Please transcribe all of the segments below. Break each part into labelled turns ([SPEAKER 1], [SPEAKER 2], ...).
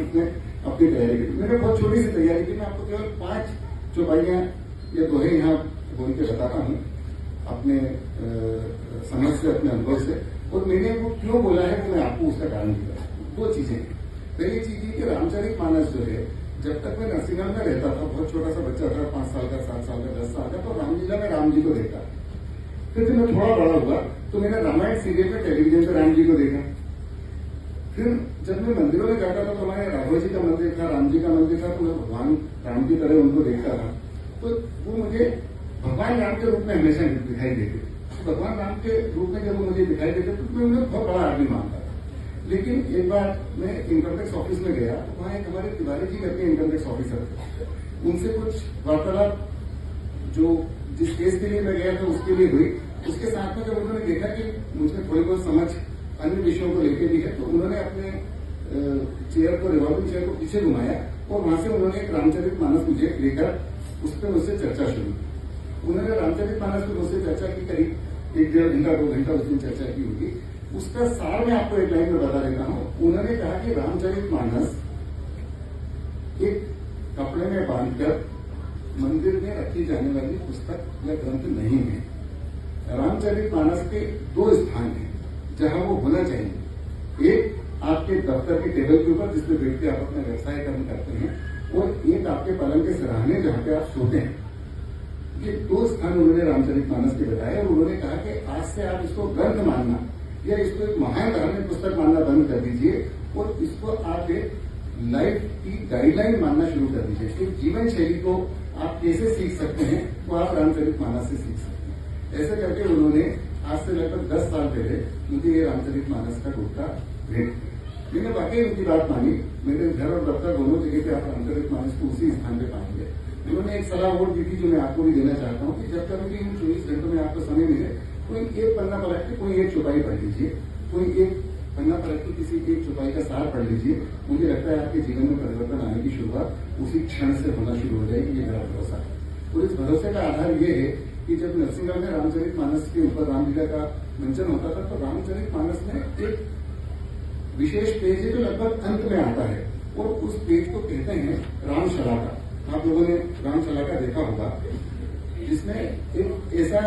[SPEAKER 1] उसने अपनी तैयारी की। मैंने बहुत छोटी सी तैयारी की, मैं आपको केवल 5 चौपाइयां या दोहे यहाँ बोल के बताता हूँ अपने समझ से, अपने अनुभव से, और मैंने वो क्यों बोला है कि मैं आपको उसका कारण दिया। 2 चीजें। पहली चीज ये कि रामचरितमानस जो है, जब तक मैं नरसिंहगढ़ में रहता था, बहुत छोटा सा बच्चा था, 5 साल का, 7 साल का, 10 साल का, तो रामलीला में राम जी को देखा। फिर जब मैं थोड़ा बड़ा हुआ तो मैंने रामायण सीरियल में टेलीविजन पर राम जी को देखा। फिर जब मैं मंदिरों में जाता था तो हमारे राघव जी का मंदिर था, राम जी का मंदिर था, तो मैं भगवान राम की तरह उनको देखता था। तो वो मुझे भगवान राम के रूप में हमेशा दिखाई देते। भगवान राम के रूप में जब वो मुझे दिखाई देते तो मैं उन्हें बहुत बड़ा आदमी मानता था। लेकिन एक बार मैं इनकम टैक्स ऑफिस में गया, तो वहां एक हमारे तिवारी जी करके इनकम टैक्स ऑफिसर थे। उनसे कुछ वार्तालाप जो जिस केस के लिए मैं गया था उसके लिए हुई। उसके साथ में जब उन्होंने देखा कि मुझे थोड़ी बहुत समझ अन्य विषयों को लेकर भी है, तो उन्होंने अपने चेयर को, रिवॉल्विंग चेयर को पीछे घुमाया और वहां से उन्होंने एक रामचरितमानस मुझे लेकर उस पर मुझसे चर्चा शुरू की। उन्होंने रामचरितमानस पर मुझसे चर्चा की, करीब 1-1.5 घंटा 2 घंटा उस दिन चर्चा की होगी। उसका सार मैं आपको एक लाइन में बता देता हूं। उन्होंने कहा कि रामचरितमानस एक कपड़े में बांधकर मंदिर में रखी जाने वाली पुस्तक या ग्रंथ नहीं है। रामचरितमानस के 2 स्थान हैं जहां वो होना चाहिए। एक आपके दफ्तर के टेबल के ऊपर जिसमें बैठ के आप अपना व्यवसाय कर्म करते हैं, और एक आपके पलंग के सिरहाने जहां पे आप सोते हैं। ये 2 स्थान उन्होंने रामचरितमानस के बताए, और उन्होंने कहा कि आज से आप इसको ग्रंथ मानना या इसको एक महान धार्मिक पुस्तक मानना बंद कर दीजिए, और इसको आप एक लाइफ की गाइडलाइन मानना शुरू कर दीजिए। एक जीवन शैली को आप कैसे सीख सकते हैं, वो आप रामचरितमानस से सीख सकते हैं। ऐसे करके उन्होंने आज से लगभग 10 साल पहले मुझे ये रामचरितमानस का टुकड़ा भेंट किया। मैंने वाकई उनकी बात मानी। मेरे घर और दफ्तर दोनों जगह पे आप रामचरितमानस को उसी स्थान पे पाएंगे। उन्होंने एक सलाह और दी थी जो मैं आपको भी देना चाहता हूँ कि जब तक भी इन 24 घंटों में आपको समय मिले, कोई एक पन्ना पलट के कोई एक चौपाई पढ़ लीजिए, कोई एक पन्ना पलट के किसी एक चौपाई का सार पढ़ लीजिए। मुझे लगता है आपके जीवन में परिवर्तन आने की शुरुआत उसी क्षण से होना शुरू हो जाएगी, ये मेरा भरोसा है। और इस भरोसे का आधार ये है कि जब नरसिंहगढ़ में रामचरितमानस के ऊपर रामलीला का मंचन होता था, तो रामचरितमानस में एक विशेष पेज है जो लगभग अंत में आता है, और उस पेज को कहते हैं रामशलाका। आप लोगों ने रामशलाका देखा होगा, जिसमें एक ऐसा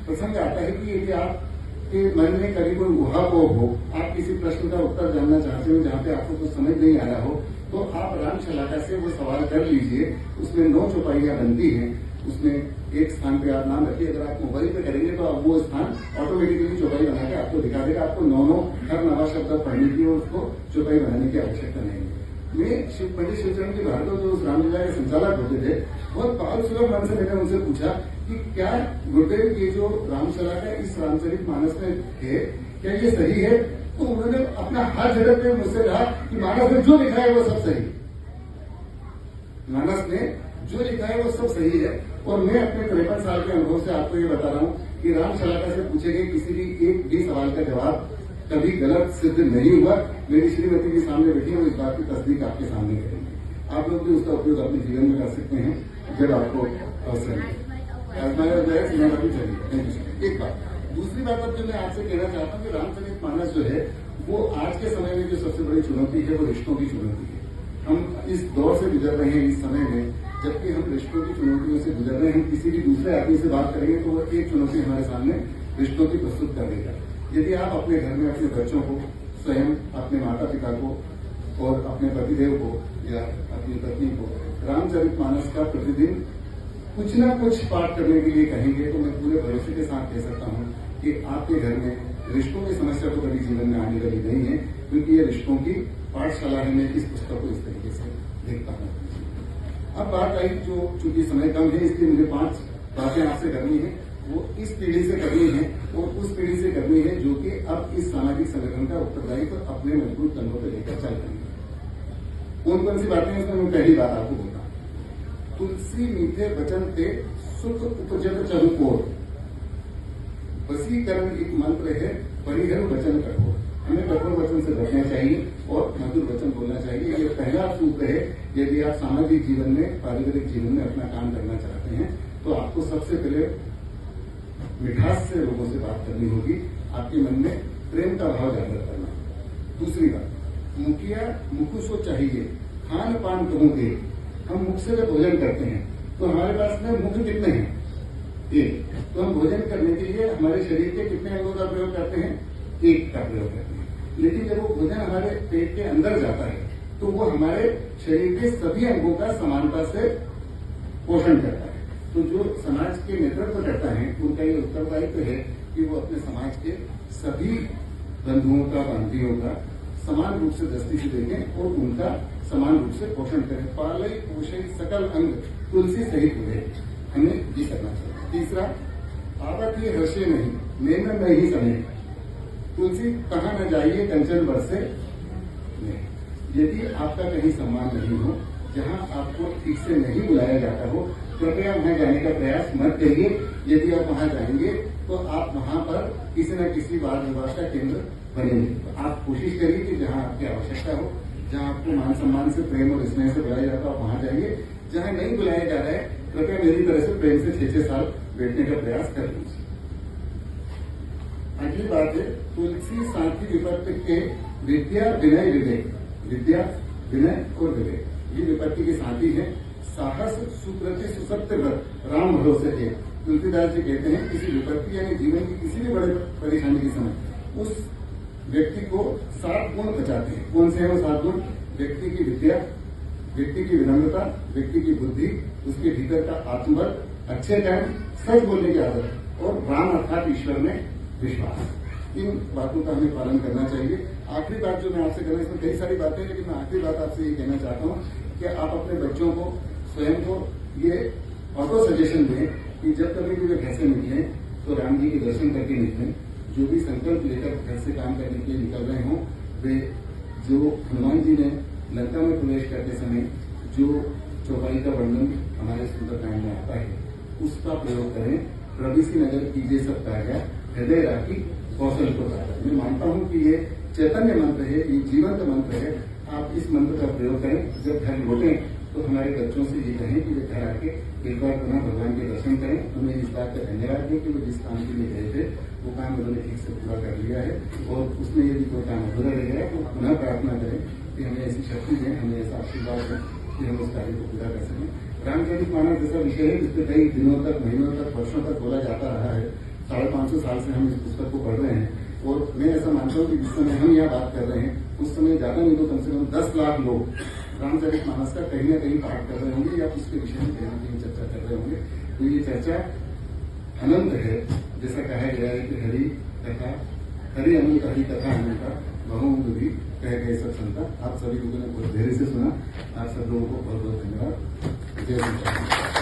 [SPEAKER 1] प्रसंग आता है कि यदि आपके मन में कभी कोई ऊहापोह हो, आप किसी प्रश्न का उत्तर जानना चाहते हो जहां पे आपको कुछ समझ नहीं आ रहा हो, तो आप रामशलाका से वो सवाल कर लीजिए। उसमें 9 चौपाइयां बनती हैं। उसमें एक स्थान पे आप नाम रखिए। अगर आप मोबाइल पे करेंगे तो आप वो स्थान ऑटोमेटिकली चौपाई बना के आपको दिखा देगा। आपको 9 हर नवा शब्द पढ़ने की और उसको चौपाई बनाने की आवश्यकता नहीं है। मैं पंडित शिवचरण जी भारद्वाज जो उस रामलीला के संचालक होते थे, बहुत बाल सुलभ मन से मैंने उनसे पूछा कि क्या गुरुदेव ये जो रामशलाका इस रामचरितमानस में है, क्या ये सही है? तो उन्होंने अपना हाथ झटक के मुझसे कहा कि मानस में जो लिखा है वो सब सही। मानस में जो लिखा है वो सब सही है। और मैं अपने 53 साल के अनुभव से आपको ये बता रहा हूं कि रामशलाका से पूछे गए किसी भी एक भी सवाल का जवाब कभी गलत सिद्ध नहीं हुआ। मेरी श्रीमती के सामने बैठी है, इस बात की तस्दीक आपके सामने करेंगे। आप लोग भी उसका उपयोग अपने जीवन में कर सकते हैं जब आपको अवसर मिले। एक बात। दूसरी बात अब जो मैं आपसे कहना चाहता हूं कि रामचरितमानस जो है वो आज के समय में जो सबसे बड़ी चुनौती है वो रिश्तों की चुनौती है। हम इस दौर से गुजर रहे हैं इस समय में, जबकि हम रिश्तों की चुनौतियों से गुजर रहे हैं। किसी भी दूसरे आदमी से बात करेंगे तो वो एक चुनौती हमारे सामने रिश्तों की प्रस्तुत कर देगा। यदि आप अपने घर में अपने बच्चों को, स्वयं अपने माता पिता को और अपने पतिदेव को या अपनी पत्नी को रामचरितमानस का प्रतिदिन कुछ न कुछ पाठ करने के लिए कहेंगे, तो मैं पूरे भरोसे के साथ कह सकता हूं कि आपके घर में रिश्तों की समस्या तो कभी जीवन में आने वाली नहीं है, क्योंकि ये रिश्तों की पाठशाला है। मैं इस पुस्तक को इस तरीके से देखता हूं। अब बात आई, जो चूंकि समय कम है इसलिए मुझे 5 बातें आपसे करनी है। वो इस पीढ़ी से करनी है और उस पीढ़ी से करनी है जो कि अब इस सामाजिक संगठन का उत्तरदायित्व अपने मजबूत कंधों पर लेकर चल रही है। कौन कौन सी बातें हैं उसमें मैं पहली बात आपको बोलता हूं। तुलसी मीठे वचन थे सुख उपजत चहुकोर। वसीकरण एक मंत्र है, परिहर वचन कठोर। हमें कठोर वचन से बचना चाहिए और मधुर वचन बोलना चाहिए। ये पहला सूत्र है। यदि आप सामाजिक जीवन में, पारिवारिक जीवन में अपना काम करना चाहते हैं तो आपको सबसे पहले मिठास से लोगों से बात करनी होगी, आपके मन में प्रेम का भाव जागृत करना। दूसरी बात, मुखिया मुखुसो चाहिए, खान पान कहूँगे, हम मुख से जब भोजन करते हैं तो हमारे पास में मुख कितने हैं? एक। तो हम भोजन करने के लिए हमारे शरीर के कितने अंगों का प्रयोग करते हैं? एक का प्रयोग करते हैं। लेकिन जब वो भोजन हमारे पेट के अंदर जाता है तो वो हमारे शरीर के सभी अंगों का समानता से पोषण करता है। तो जो समाज के नेतृत्व करता है उनका ये उत्तरदायित्व है कि वो अपने समाज के सभी बंधुओं का, बांधियों का समान रूप से दृष्टि से देखें और उनका समान रूप से पोषण करें। पालय पोषय सकल अंग तुलसी सहित हुए, हमें ये करना चाहिए। तीसरा, आवत ही हर्षे नहीं, नैन नहीं समय, तुलसी कहाँ न जाइए कंचन बरसे नहीं। यदि आपका कहीं सम्मान नहीं हो, जहां आपको ठीक से नहीं बुलाया जाता हो, कृपया वहां जाने का प्रयास मत करिए। यदि आप वहां जाएंगे तो आप वहां पर किसी न किसी वाद विवाद का केंद्र बनेंगे। तो आप कोशिश करिए कि जहां आपकी आवश्यकता हो, जहां आपको मान सम्मान से, प्रेम और स्नेह से बुलाया जाता है, आप वहां जाइए। जहां नहीं बुलाया जा रहा है, कृपया मेरी तरह से प्रेम से 6-6 साल बैठने का प्रयास कर लीजिए। अगली बात है, तुलसी साथी विपत्ति के विद्या विनय विवेक, विद्या विनय और विवेक ये विपत्ति के साथी है। साहस सुप्रति सुसत्य व्रत राम भरोसे थे। तुलसीदास जी कहते हैं किसी विपत्ति यानी जीवन की किसी भी बड़े परेशानी के समय उस व्यक्ति को 7 गुण बचाते हैं। कौन से हैं वो 7 गुण? व्यक्ति की विद्या, व्यक्ति की विनम्रता, व्यक्ति की बुद्धि, उसके भीतर का आत्मबल, अच्छे कर्म, सच बोलने की आदत और राम अर्थात ईश्वर में विश्वास। इन बातों का हमें पालन करना चाहिए। आखिरी बात जो मैं आपसे करना, इसमें कई सारी बातें, लेकिन मैं आखिरी बात आपसे ये कहना चाहता हूँ कि आप अपने बच्चों को, स्वयं को ये ऑटो सजेशन दें कि जब कभी भी वे घर से निकलें तो राम जी के दर्शन करके निकलें। जो भी संकल्प लेकर घर से काम करने के लिए निकल रहे हों, वे जो हनुमान जी ने लंका में प्रवेश करते समय जो चौपाई का वर्णन हमारे सुंदरकांड में आता है, उसका प्रयोग करें। प्रविसी नगर कीजिए सब कार्य, हृदय राखी कौशल को ताकत। मैं मानता हूं कि ये चैतन्य मंत्र है, ये जीवंत मंत्र है। आप इस मंत्र का प्रयोग करें। जब घर लौटें तो हमारे बच्चों से ये कहें कि वे घर आके एक बार पुनः भगवान के दर्शन करें। उन्हें इस बात का धन्यवाद दें कि वो जिस काम के लिए गए थे वो काम उन्होंने ठीक से पूरा कर लिया है, और उसमें यदि कोई काम अधूरा रह गया तो पुनः प्रार्थना करें कि हमें ऐसी शक्ति दें, हमें ऐसा आशीर्वाद दें कि हम उस कार्य को पूरा कर सकें। रामचरितमानस जैसा विषय है जिस पर कई दिनों तक, महीनों तक, वर्षों तक बोला जाता रहा है। 550 साल से हम इस पुस्तक को पढ़ रहे हैं, और मैं ऐसा मानता हूँ कि जिस समय हम यहाँ बात कर रहे हैं उस समय ज्यादा नहीं तो कम से कम 10 लाख लोग रामचरितमानस का कहीं ना कहीं पाठ कर रहे होंगे या उसके विषय में कहीं ना कहीं चर्चा कर रहे होंगे। तो ये चर्चा अनंत है। जैसा कहा गया है कि हरि कथा, हरि अनंत, हरि कथा अनंत, बहुमुख भी कह गए सब संता। आप सभी लोगों ने बहुत धैर्य से सुना। आप सब लोगों को बहुत बहुत धन्यवाद। जय श्री राम।